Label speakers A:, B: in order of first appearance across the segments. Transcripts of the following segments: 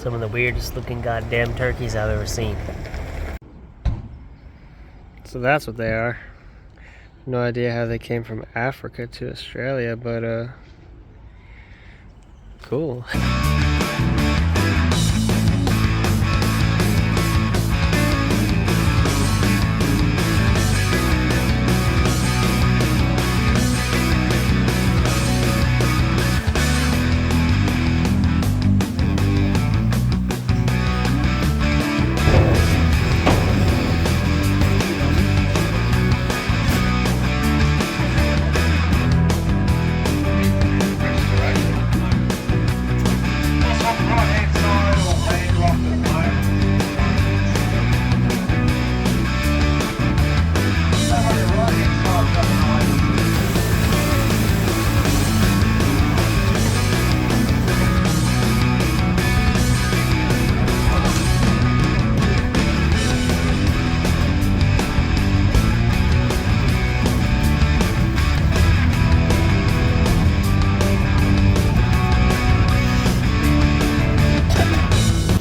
A: Some of the weirdest looking goddamn turkeys I've ever seen. So that's what they are. No idea how they came from Africa to Australia, but cool.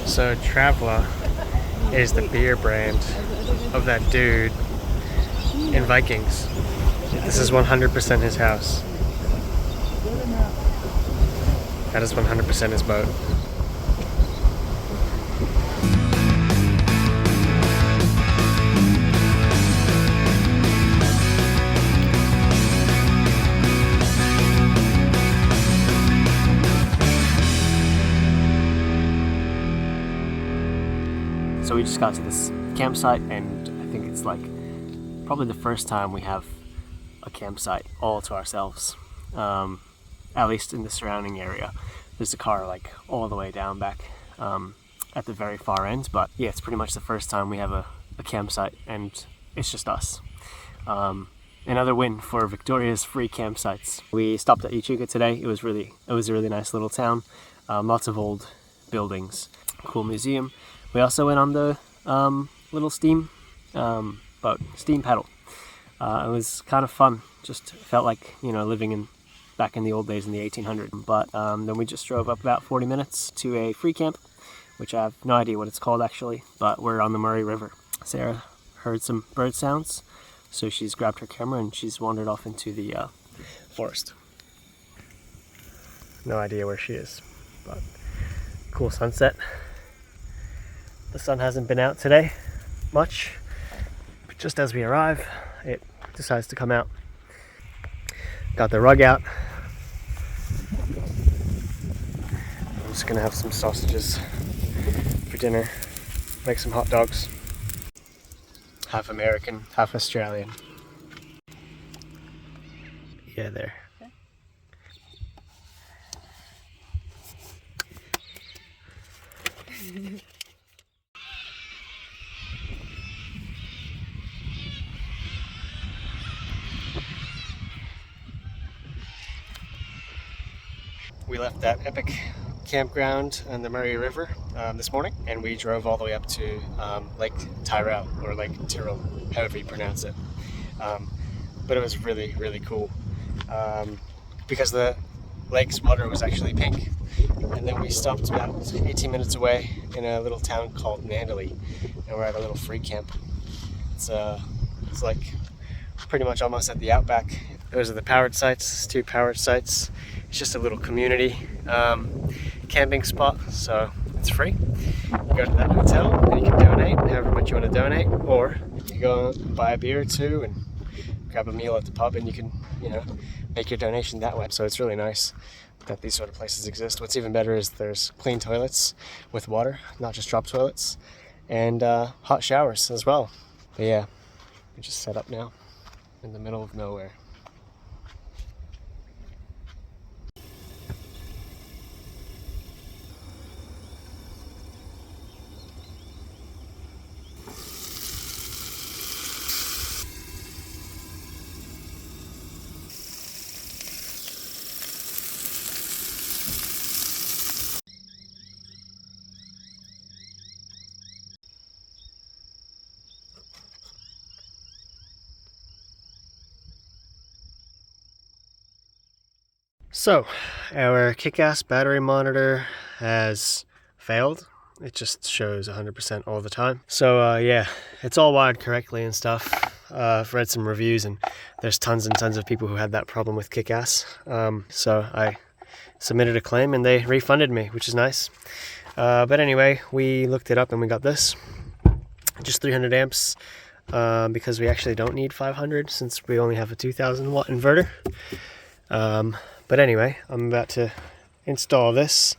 A: So Traveller is the beer brand of that dude in Vikings. This is 100% his house. That is 100% his boat. So we just got to this campsite, and I think it's like probably the first time we have a campsite all to ourselves, at least in the surrounding area. There's a car like all the way down back at the very far end, but yeah, it's pretty much the first time we have a campsite and it's just us. Another win for Victoria's free campsites. We stopped at Echuca today. It was a really nice little town. Lots of old buildings, cool museum. We also went on the little steam boat, steam paddle. It was kind of fun. Just felt like, you know, living back in the old days in the 1800s. But then we just drove up about 40 minutes to a free camp, which I have no idea what it's called actually, but we're on the Mohr River. Sarah heard some bird sounds, so she's grabbed her camera and she's wandered off into the forest. No idea where she is, but cool sunset. The sun hasn't been out today much, but just as we arrive, it decides to come out. Got the rug out. I'm just gonna have some sausages for dinner, make some hot dogs. Half American, half Australian. Yeah, there. We left that epic campground on the Mohr River this morning, and we drove all the way up to Lake Tyrrell, or Lake Tyrrell, however you pronounce it. But it was really, really cool because the lake's water was actually pink. And then we stopped about 18 minutes away in a little town called Mandalay, and we're at a little free camp. It's like pretty much almost at the outback. Those are the powered sites, 2 powered sites. It's just a little community camping spot, so it's free. You go to that hotel and you can donate however much you want to donate, or you go and buy a beer or two and grab a meal at the pub, and you can, you know, make your donation that way. So it's really nice that these sort of places exist. What's even better is there's clean toilets with water, not just drop toilets, and hot showers as well. But yeah, we just set up now in the middle of nowhere. So, our kick-ass battery monitor has failed. it just shows 100% all the time. So yeah, it's all wired correctly and stuff. I've read some reviews and there's tons and tons of people who had that problem with Kick-Ass. So I submitted a claim and they refunded me, which is nice. But anyway, we looked it up and we got this. Just 300 amps, because we actually don't need 500 since we only have a 2000 watt inverter. But anyway, I'm about to install this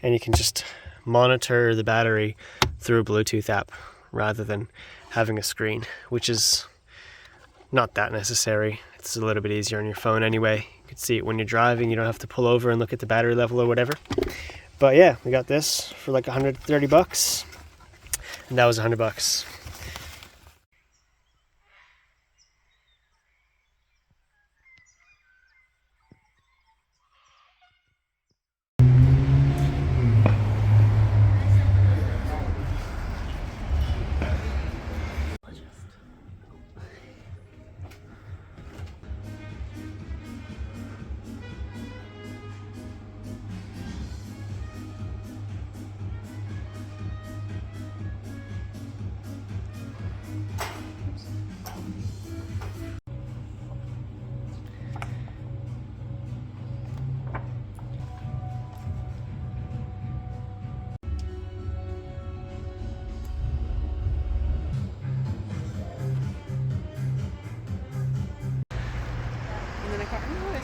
A: and you can just monitor the battery through a Bluetooth app rather than having a screen, which is not that necessary. It's a little bit easier on your phone anyway. You can see it when you're driving. You don't have to pull over and look at the battery level or whatever. But yeah, we got this for like 130 bucks. And that was 100 bucks.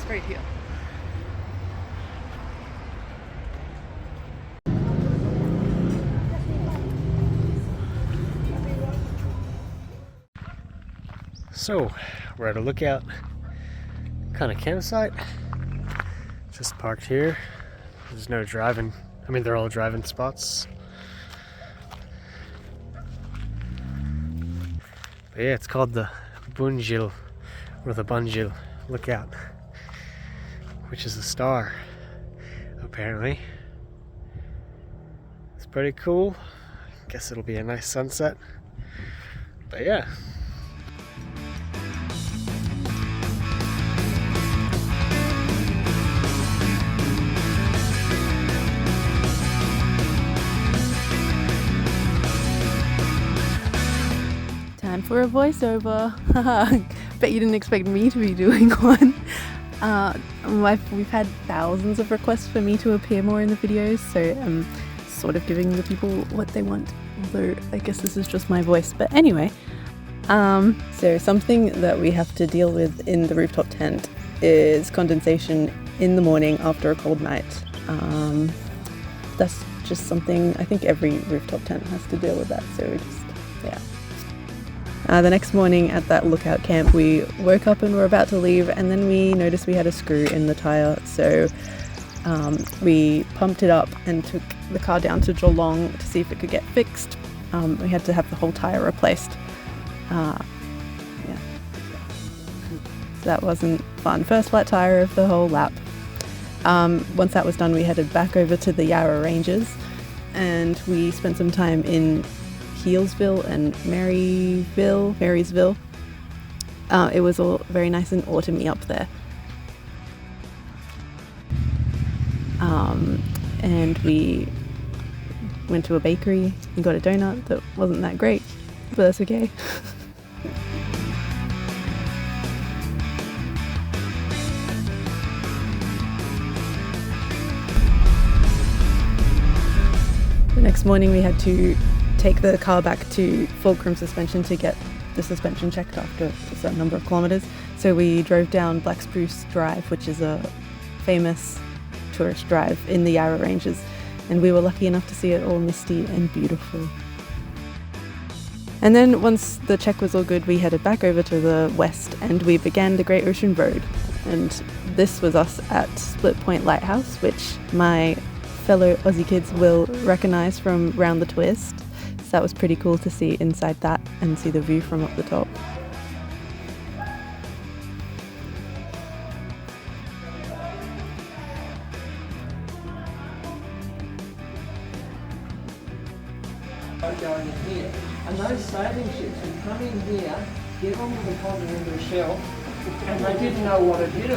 B: Right here.
A: So we're at a lookout kind of campsite. Just parked here. There's no driving. I mean, they're all driving spots. But yeah, it's called the Bunjil or the Bunjil Lookout, which is a star, apparently. It's pretty cool. Guess it'll be a nice sunset. But yeah.
B: Time for a voiceover. Bet you didn't expect me to be doing one. We've had thousands of requests for me to appear more in the videos, so I'm sort of giving the people what they want, although I guess this is just my voice. But anyway, so something that we have to deal with in the rooftop tent is condensation in the morning after a cold night. That's just something I think every rooftop tent has to deal with that, so yeah. The next morning at that lookout camp, we woke up and were about to leave, and then we noticed we had a screw in the tyre, so we pumped it up and took the car down to Geelong to see if it could get fixed. We had to have the whole tyre replaced. Yeah. So that wasn't fun. First flat tyre of the whole lap. Once that was done, we headed back over to the Yarra Ranges, and we spent some time in Healesville and Marysville. It was all very nice and autumny up there. And we went to a bakery and got a donut that wasn't that great, but that's okay. The next morning we had to take the car back to Fulcrum Suspension to get the suspension checked after a certain number of kilometres. So we drove down Black Spruce Drive, which is a famous tourist drive in the Yarra Ranges, and we were lucky enough to see it all misty and beautiful. And then once the check was all good, we headed back over to the west and we began the Great Ocean Road. And this was us at Split Point Lighthouse, which my fellow Aussie kids will recognise from Round the Twist. So that was pretty cool to see inside that and see the view from up the top.
C: Going in here, and those sailing ships would come in here, get onto the continental shelf, and they didn't know what it did.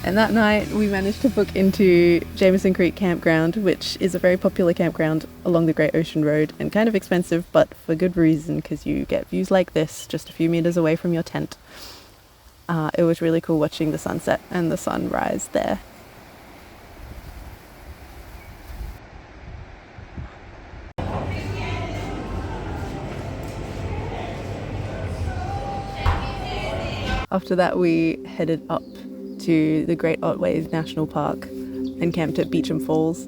B: And that night we managed to book into Jameson Creek Campground, which is a very popular campground along the Great Ocean Road and kind of expensive, but for good reason, because you get views like this just a few meters away from your tent. It was really cool watching the sunset and the sunrise there. After that we headed up to the Great Otway National Park and camped at Beecham Falls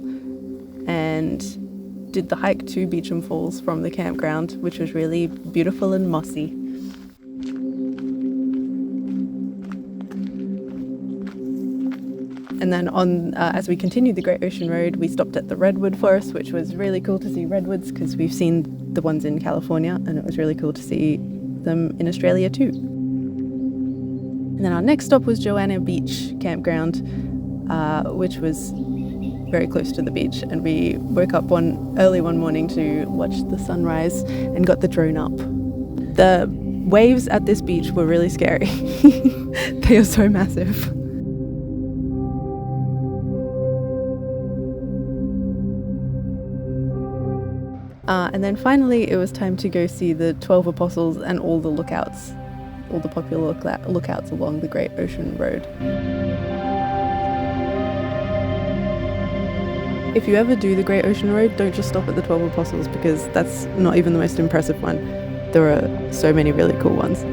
B: and did the hike to Beecham Falls from the campground, which was really beautiful and mossy. And then as we continued the Great Ocean Road, we stopped at the Redwood Forest, which was really cool to see redwoods because we've seen the ones in California, and it was really cool to see them in Australia too. And then our next stop was Joanna Beach Campground, which was very close to the beach, and we woke up early one morning to watch the sunrise and got the drone up. The waves at this beach were really scary. They are so massive. And then finally it was time to go see the 12 Apostles and all the lookouts, all the popular lookouts along the Great Ocean Road. If you ever do the Great Ocean Road, don't just stop at the 12 Apostles, because that's not even the most impressive one. There are so many really cool ones.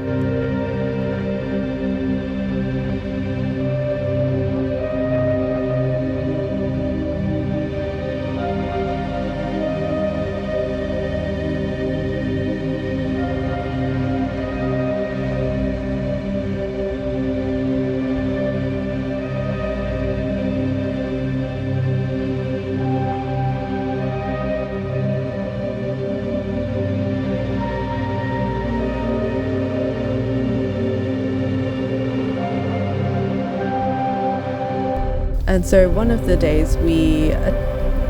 B: And so one of the days we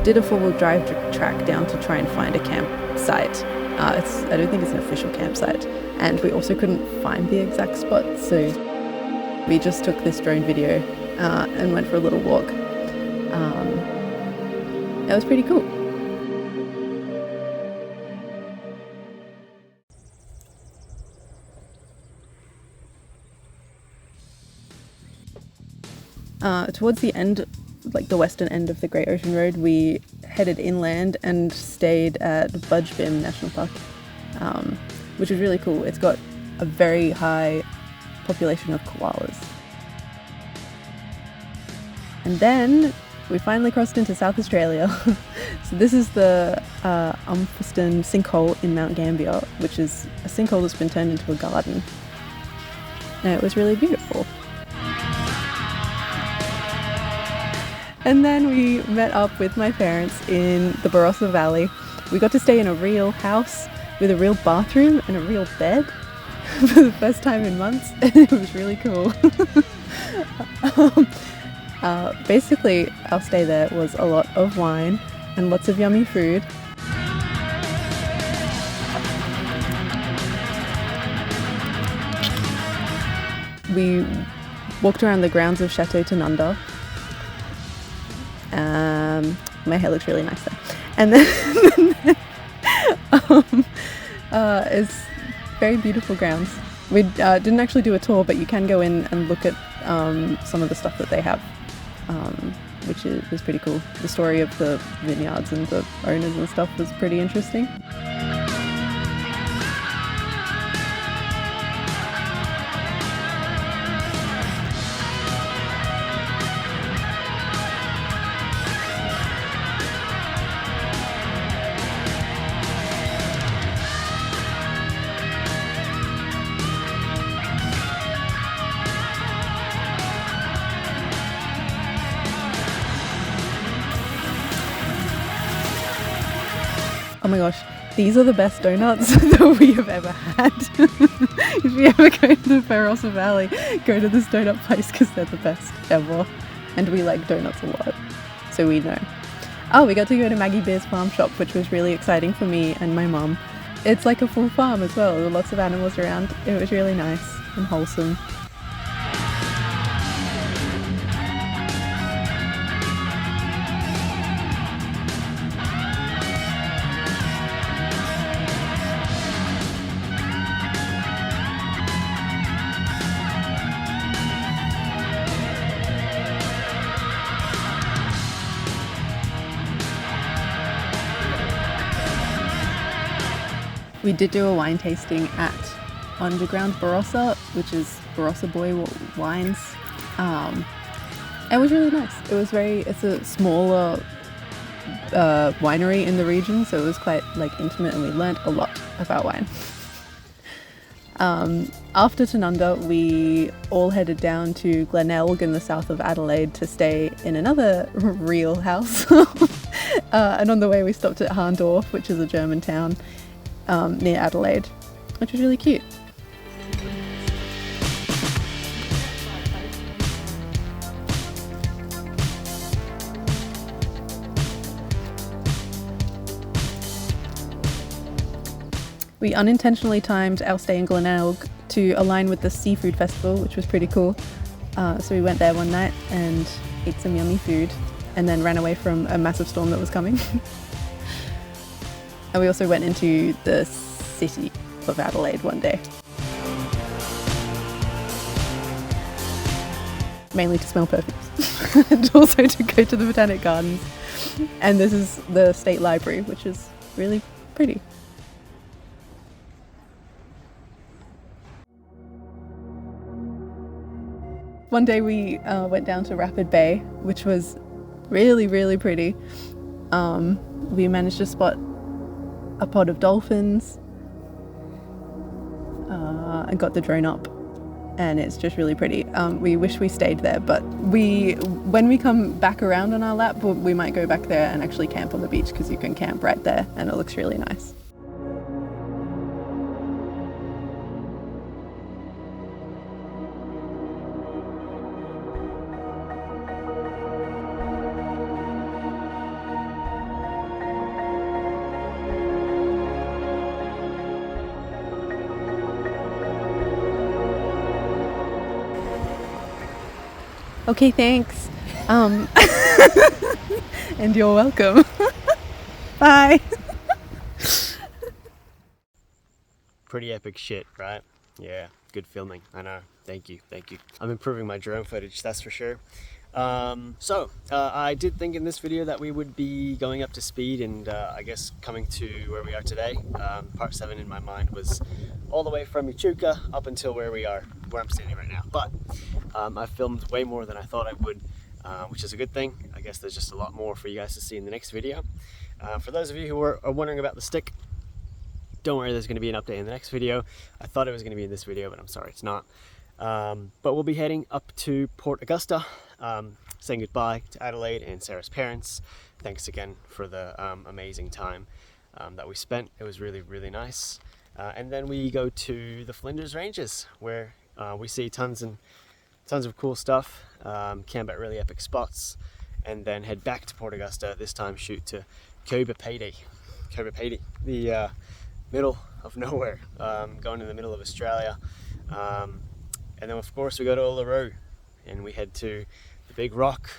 B: did a four-wheel drive track down to try and find a campsite. I don't think it's an official campsite, and we also couldn't find the exact spot, so we just took this drone video and went for a little walk. It was pretty cool. Towards the end, like the western end of the Great Ocean Road, we headed inland and stayed at Budgebim National Park, which is really cool. It's got a very high population of koalas. And then we finally crossed into South Australia. So this is the Umfeston sinkhole in Mount Gambier, which is a sinkhole that's been turned into a garden. And it was really beautiful. And then we met up with my parents in the Barossa Valley. We got to stay in a real house with a real bathroom and a real bed for the first time in months, and it was really cool. Basically, our stay there was a lot of wine and lots of yummy food. We walked around the grounds of Chateau Tanunda. My hair looks really nice there. And then it's very beautiful grounds. We didn't actually do a tour, but you can go in and look at some of the stuff that they have, which was pretty cool. The story of the vineyards and the owners and stuff was pretty interesting. Oh my gosh, these are the best donuts that we have ever had. If you ever go to the Barossa Valley, go to this donut place because they're the best ever. And we like donuts a lot, so we know. Oh, we got to go to Maggie Bear's farm shop, which was really exciting for me and my mum. It's like a full farm as well, with lots of animals around. It was really nice and wholesome. We did do a wine tasting at Underground Barossa, which is Barossa Boy Wines. It was really nice. It's a smaller winery in the region, so it was quite like intimate, and we learnt a lot about wine. After Tanunda, we all headed down to Glenelg in the south of Adelaide to stay in another real house. And on the way we stopped at Harndorf, which is a German town near Adelaide, which was really cute. We unintentionally timed our stay in Glenelg to align with the seafood festival, which was pretty cool. So we went there one night and ate some yummy food, and then ran away from a massive storm that was coming. And we also went into the city of Adelaide one day. Mainly to smell perfumes and also to go to the Botanic Gardens. And this is the State Library, which is really pretty. One day we went down to Rapid Bay, which was really, really pretty. We managed to spot a pod of dolphins and got the drone up, and it's just really pretty. We wish we stayed there, but when we come back around on our lap, we might go back there and actually camp on the beach, because you can camp right there and it looks really nice. Okay, thanks. And you're welcome. Bye.
A: Pretty epic shit, right? Yeah, good filming. I know. Thank you. I'm improving my drone footage, that's for sure. I did think in this video that we would be going up to speed and I guess coming to where we are today. Part 7 in my mind was all the way from Echuca up until where I'm standing right now. But I filmed way more than I thought I would, which is a good thing. I guess there's just a lot more for you guys to see in the next video. For those of you who are wondering about the stick, don't worry, there's going to be an update in the next video. I thought it was going to be in this video, but I'm sorry, it's not. But we'll be heading up to Port Augusta, saying goodbye to Adelaide and Sarah's parents. Thanks again for the amazing time that we spent. It was really, really nice. And then we go to the Flinders Ranges, where we see tons of cool stuff, camp at really epic spots, and then head back to Port Augusta, this time shoot to Cobra Pedy, the middle of nowhere, going in the middle of Australia. And then of course we go to Uluru and we head to the Big Rock,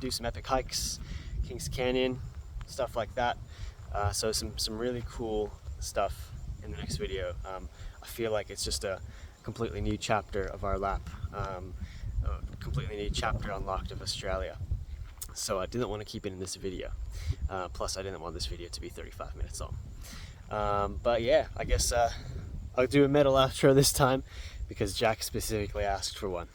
A: do some epic hikes, Kings Canyon, stuff like that. So some really cool stuff in the next video. I feel like it's just a completely new chapter of our lap, a completely new chapter unlocked of Australia. So I didn't want to keep it in this video. Plus I didn't want this video to be 35 minutes long. But yeah, I guess I'll do a metal outro this time because Jack specifically asked for one.